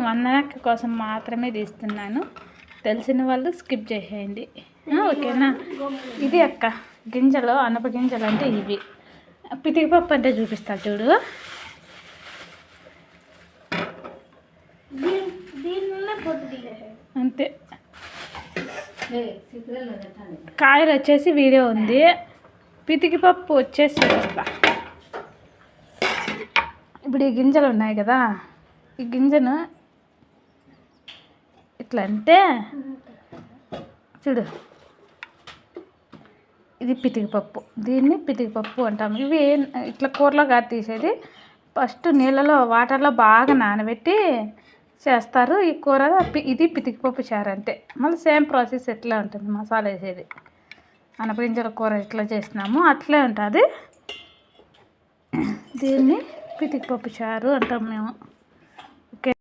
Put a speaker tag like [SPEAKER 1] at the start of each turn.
[SPEAKER 1] వందనక్క కోసం మాత్రమే తీస్తున్నాను. తెలిసిన వాళ్ళు స్కిప్ చేసేయండి, ఓకేనా. ఇది అక్క గింజలు, అనప గింజలు అంటే ఇవి. పితికిపప్పు అంటే చూపిస్తా చూడు. అంతే, కాయలు వచ్చేసి వీడియో ఉంది, పితికిపప్పు వచ్చేసి చూపిస్తా. ఇప్పుడు ఈ గింజలు ఉన్నాయి కదా, ఈ గింజను ఇట్లా అంటే చూడు, ఇది పితికిపప్పు, దీన్ని పితికిపప్పు అంటాము. ఇవి ఇట్లా కూరలో కాదు తీసేది, ఫస్ట్ నీళ్ళలో వాటర్లో బాగా నానబెట్టి చేస్తారు ఈ కూర. ఇది పితికిపప్పు చారు అంటే. మళ్ళీ సేమ్ ప్రాసెస్ ఎట్లా ఉంటుంది, మసాలా వేసేది. అనపగింజల కూర ఎట్లా చేసినాము అట్లే ఉంటుంది. దీన్ని పితికిపప్పు చారు అంటాం మేము.